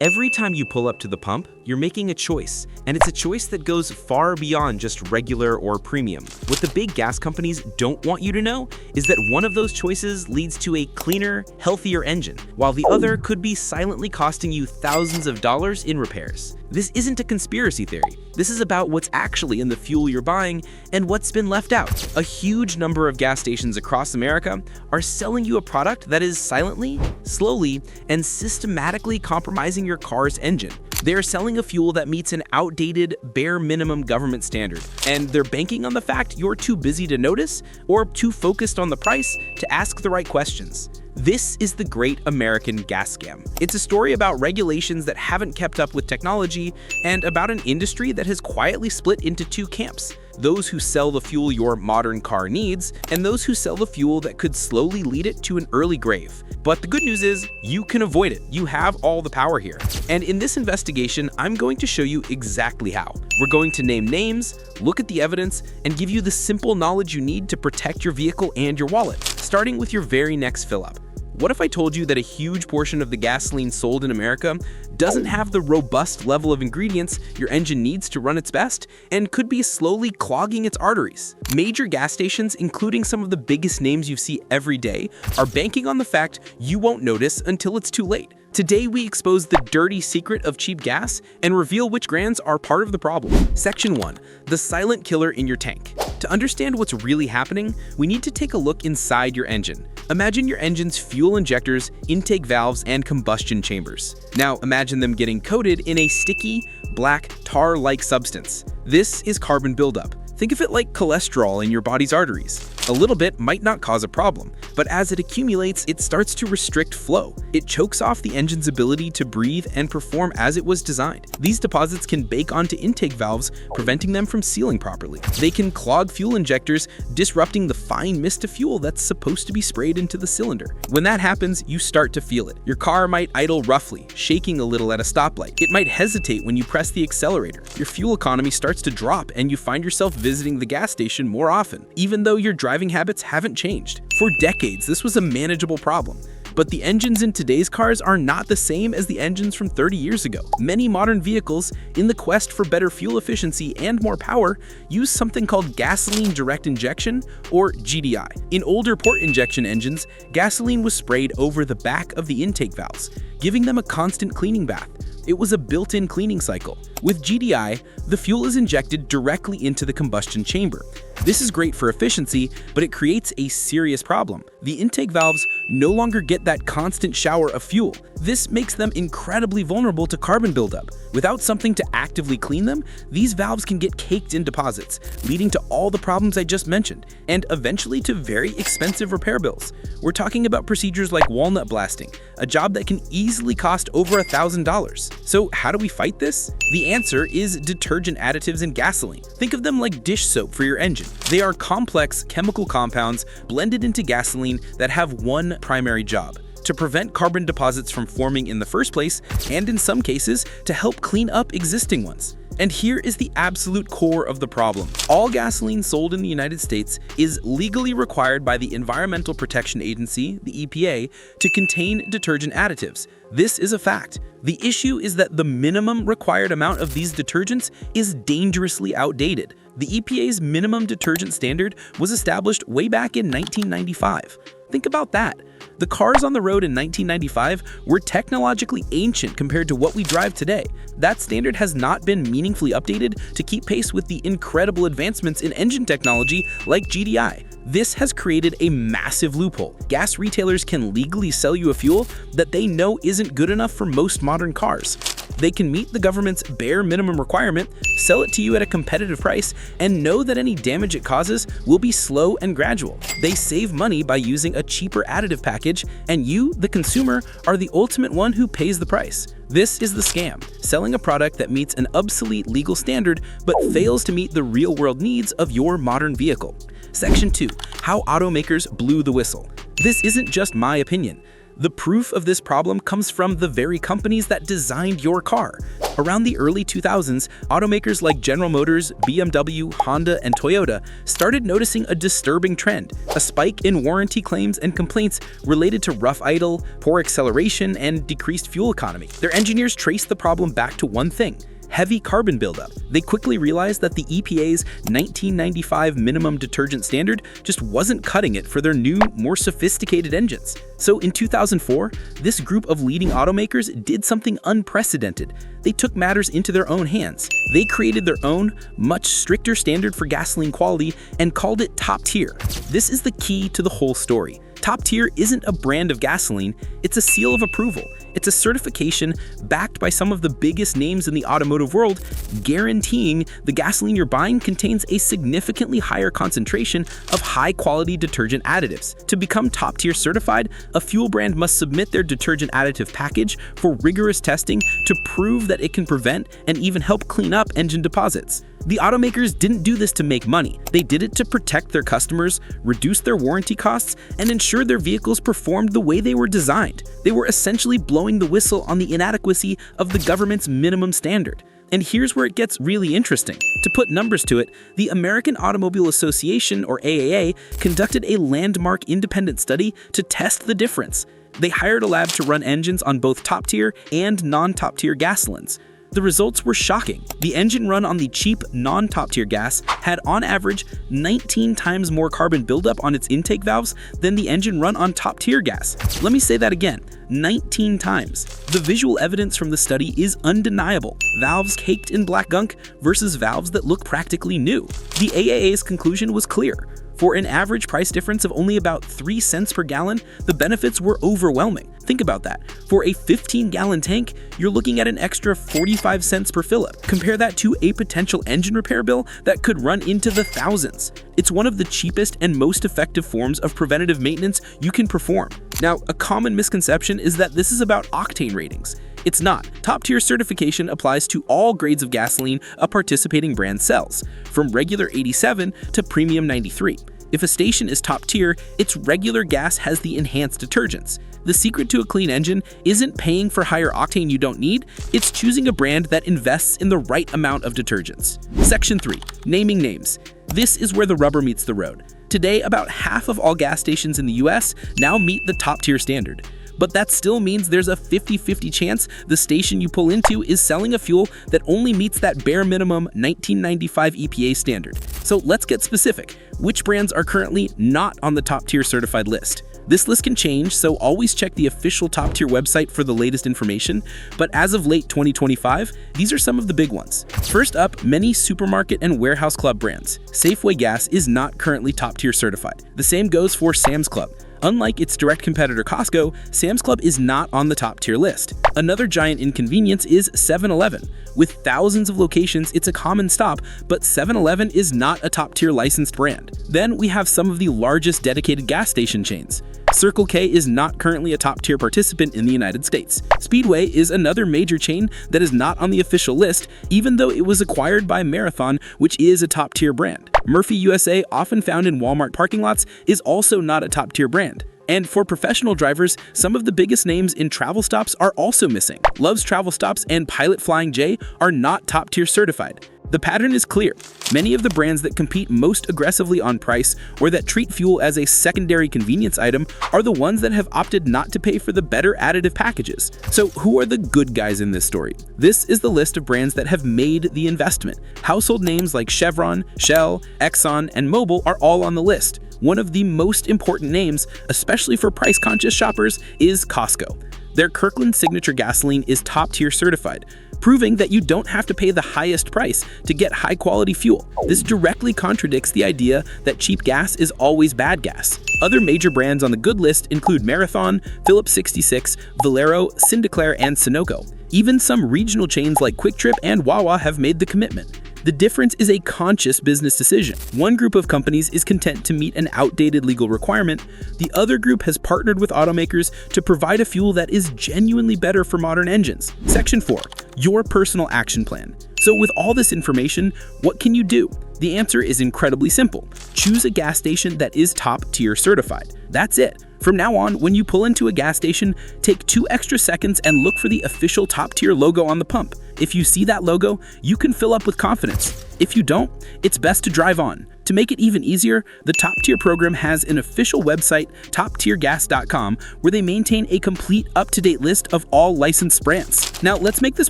Every time you pull up to the pump, you're making a choice, and it's a choice that goes far beyond just regular or premium. What the big gas companies don't want you to know is that one of those choices leads to a cleaner, healthier engine, while the other could be silently costing you thousands of dollars in repairs. This isn't a conspiracy theory. This is about what's actually in the fuel you're buying and what's been left out. A huge number of gas stations across America are selling you a product that is silently, slowly, and systematically compromising your car's engine. They're selling a fuel that meets an outdated, bare minimum government standard, and they're banking on the fact you're too busy to notice or too focused on the price to ask the right questions. This is the Great American Gas Scam. It's a story about regulations that haven't kept up with technology and about an industry that has quietly split into two camps: those who sell the fuel your modern car needs, and those who sell the fuel that could slowly lead it to an early grave. But the good news is, you can avoid it. You have all the power here. And in this investigation, I'm going to show you exactly how. We're going to name names, look at the evidence, and give you the simple knowledge you need to protect your vehicle and your wallet, starting with your very next fill-up. What if I told you that a huge portion of the gasoline sold in America doesn't have the robust level of ingredients your engine needs to run its best and could be slowly clogging its arteries? Major gas stations, including some of the biggest names you see every day, are banking on the fact you won't notice until it's too late. Today, we expose the dirty secret of cheap gas and reveal which brands are part of the problem. Section 1. The silent killer in your tank. To understand what's really happening, we need to take a look inside your engine. Imagine your engine's fuel injectors, intake valves, and combustion chambers. Now imagine them getting coated in a sticky, black, tar-like substance. This is carbon buildup. Think of it like cholesterol in your body's arteries. A little bit might not cause a problem, but as it accumulates, it starts to restrict flow. It chokes off the engine's ability to breathe and perform as it was designed. These deposits can bake onto intake valves, preventing them from sealing properly. They can clog fuel injectors, disrupting the fine mist of fuel that's supposed to be sprayed into the cylinder. When that happens, you start to feel it. Your car might idle roughly, shaking a little at a stoplight. It might hesitate when you press the accelerator. Your fuel economy starts to drop, and you find yourself visiting the gas station more often, even though your driving habits haven't changed. For decades, this was a manageable problem. But the engines in today's cars are not the same as the engines from 30 years ago. Many modern vehicles, in the quest for better fuel efficiency and more power, use something called gasoline direct injection, or GDI. In older port injection engines, gasoline was sprayed over the back of the intake valves, giving them a constant cleaning bath. It was a built-in cleaning cycle. With GDI, the fuel is injected directly into the combustion chamber. This is great for efficiency, but it creates a serious problem. The intake valves no longer get that constant shower of fuel. This makes them incredibly vulnerable to carbon buildup. Without something to actively clean them, these valves can get caked in deposits, leading to all the problems I just mentioned, and eventually to very expensive repair bills. We're talking about procedures like walnut blasting, a job that can easily cost over $1,000. So how do we fight this? The answer is detergent additives in gasoline. Think of them like dish soap for your engine. They are complex chemical compounds blended into gasoline that have one primary job: to prevent carbon deposits from forming in the first place, and in some cases, to help clean up existing ones. And here is the absolute core of the problem. All gasoline sold in the United States is legally required by the Environmental Protection Agency, the EPA, to contain detergent additives. This is a fact. The issue is that the minimum required amount of these detergents is dangerously outdated. The EPA's minimum detergent standard was established way back in 1995. Think about that. The cars on the road in 1995 were technologically ancient compared to what we drive today. That standard has not been meaningfully updated to keep pace with the incredible advancements in engine technology like GDI. This has created a massive loophole. Gas retailers can legally sell you a fuel that they know isn't good enough for most modern cars. They can meet the government's bare minimum requirement, sell it to you at a competitive price, and know that any damage it causes will be slow and gradual. They save money by using a cheaper additive package, and you, the consumer, are the ultimate one who pays the price. This is the scam, selling a product that meets an obsolete legal standard but fails to meet the real-world needs of your modern vehicle. Section 2. How automakers blew the whistle. This isn't just my opinion. The proof of this problem comes from the very companies that designed your car. Around the early 2000s, automakers like General Motors, BMW, Honda, and Toyota started noticing a disturbing trend, a spike in warranty claims and complaints related to rough idle, poor acceleration, and decreased fuel economy. Their engineers traced the problem back to one thing: heavy carbon buildup. They quickly realized that the EPA's 1995 minimum detergent standard just wasn't cutting it for their new, more sophisticated engines. So in 2004, this group of leading automakers did something unprecedented. They took matters into their own hands. They created their own, much stricter standard for gasoline quality and called it Top Tier. This is the key to the whole story. Top Tier isn't a brand of gasoline, it's a seal of approval. It's a certification backed by some of the biggest names in the automotive world, guaranteeing the gasoline you're buying contains a significantly higher concentration of high-quality detergent additives. To become Top Tier certified, a fuel brand must submit their detergent additive package for rigorous testing to prove that it can prevent and even help clean up engine deposits. The automakers didn't do this to make money. They did it to protect their customers, reduce their warranty costs, and ensure their vehicles performed the way they were designed. They were essentially blowing the whistle on the inadequacy of the government's minimum standard. And here's where it gets really interesting. To put numbers to it, the American Automobile Association, or AAA, conducted a landmark independent study to test the difference. They hired a lab to run engines on both top-tier and non-top tier gasolines. The results were shocking. The engine run on the cheap, non-top-tier gas had on average 19 times more carbon buildup on its intake valves than the engine run on top-tier gas. Let me say that again, 19 times. The visual evidence from the study is undeniable. Valves caked in black gunk versus valves that look practically new. The AAA's conclusion was clear. For an average price difference of only about 3 cents per gallon, the benefits were overwhelming. Think about that. For a 15-gallon tank, you're looking at an extra 45 cents per fill-up. Compare that to a potential engine repair bill that could run into the thousands. It's one of the cheapest and most effective forms of preventative maintenance you can perform. Now, a common misconception is that this is about octane ratings. It's not. Top-tier certification applies to all grades of gasoline a participating brand sells, from regular 87 to premium 93. If a station is top tier, its regular gas has the enhanced detergents. The secret to a clean engine isn't paying for higher octane you don't need, it's choosing a brand that invests in the right amount of detergents. Section 3. Naming names. This is where the rubber meets the road. Today, about half of all gas stations in the US now meet the top tier standard. But that still means there's a 50-50 chance the station you pull into is selling a fuel that only meets that bare minimum 1995 EPA standard. So let's get specific. Which brands are currently not on the top tier certified list? This list can change, so always check the official top tier website for the latest information, but as of late 2025, these are some of the big ones. First up, many supermarket and warehouse club brands. Safeway Gas is not currently top tier certified. The same goes for Sam's Club. Unlike its direct competitor Costco, Sam's Club is not on the top tier list. Another giant inconvenience is 7-Eleven. With thousands of locations, it's a common stop, but 7-Eleven is not a top tier licensed brand. Then we have some of the largest dedicated gas station chains. Circle K is not currently a top-tier participant in the United States. Speedway is another major chain that is not on the official list, even though it was acquired by Marathon, which is a top-tier brand. Murphy USA, often found in Walmart parking lots, is also not a top-tier brand. And for professional drivers, some of the biggest names in travel stops are also missing. Love's Travel Stops and Pilot Flying J are not top-tier certified. The pattern is clear. Many of the brands that compete most aggressively on price or that treat fuel as a secondary convenience item are the ones that have opted not to pay for the better additive packages. So who are the good guys in this story? This is the list of brands that have made the investment. Household names like Chevron, Shell, Exxon, and Mobil are all on the list. One of the most important names, especially for price-conscious shoppers, is Costco. Their Kirkland Signature gasoline is top-tier certified, proving that you don't have to pay the highest price to get high-quality fuel. This directly contradicts the idea that cheap gas is always bad gas. Other major brands on the good list include Marathon, Phillips 66, Valero, Sinclair, and Sunoco. Even some regional chains like Quick Trip and Wawa have made the commitment. The difference is a conscious business decision. One group of companies is content to meet an outdated legal requirement. The other group has partnered with automakers to provide a fuel that is genuinely better for modern engines. Section 4. Your personal action plan. So with all this information, what can you do? The answer is incredibly simple. Choose a gas station that is top-tier certified. That's it. From now on, when you pull into a gas station, take 2 extra seconds and look for the official top-tier logo on the pump. If you see that logo, you can fill up with confidence. If you don't, it's best to drive on. To make it even easier, the Top Tier program has an official website, toptiergas.com, where they maintain a complete up-to-date list of all licensed brands. Now, let's make this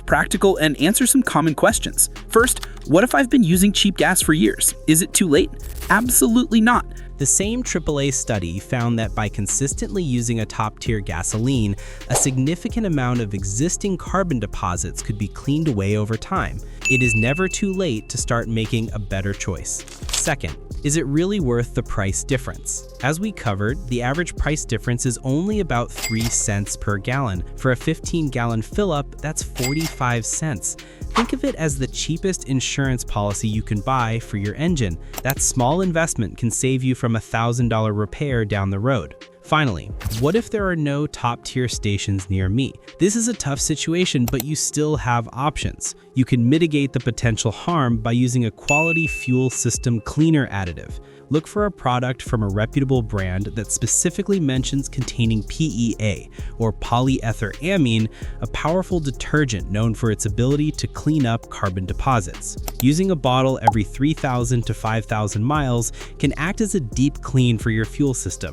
practical and answer some common questions. First, what if I've been using cheap gas for years? Is it too late? Absolutely not. The same AAA study found that by consistently using a top-tier gasoline, a significant amount of existing carbon deposits could be cleaned away over time. It is never too late to start making a better choice. Second, is it really worth the price difference? As we covered, the average price difference is only about 3 cents per gallon. For a 15-gallon fill-up, that's 45 cents. Think of it as the cheapest insurance policy you can buy for your engine. That small investment can save you from a $1,000 repair down the road. Finally, what if there are no top-tier stations near me? This is a tough situation, but you still have options. You can mitigate the potential harm by using a quality fuel system cleaner additive. Look for a product from a reputable brand that specifically mentions containing PEA, or polyethylamine, a powerful detergent known for its ability to clean up carbon deposits. Using a bottle every 3,000 to 5,000 miles can act as a deep clean for your fuel system.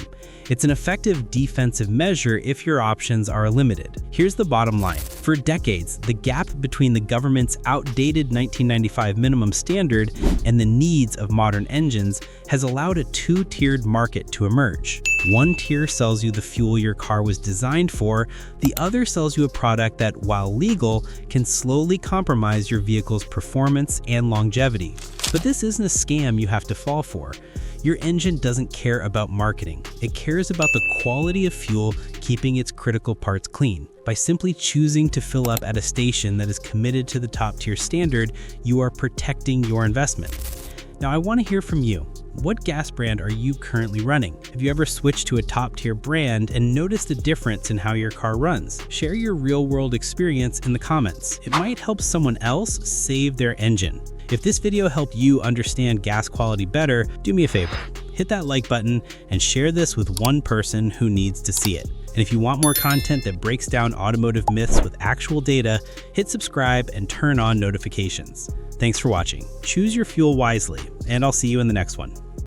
It's an effective defensive measure if your options are limited. Here's the bottom line. For decades, the gap between the government's outdated 1995 minimum standard and the needs of modern engines has allowed a 2-tiered market to emerge. One tier sells you the fuel your car was designed for, the other sells you a product that, while legal, can slowly compromise your vehicle's performance and longevity. But this isn't a scam you have to fall for. Your engine doesn't care about marketing. It cares about the quality of fuel, keeping its critical parts clean. By simply choosing to fill up at a station that is committed to the top-tier standard, you are protecting your investment. Now, I want to hear from you. What gas brand are you currently running? Have you ever switched to a top-tier brand and noticed a difference in how your car runs? Share your real-world experience in the comments. It might help someone else save their engine. If this video helped you understand gas quality better, do me a favor. Hit that like button and share this with one person who needs to see it. And if you want more content that breaks down automotive myths with actual data, hit subscribe and turn on notifications. Thanks for watching. Choose your fuel wisely, and I'll see you in the next one.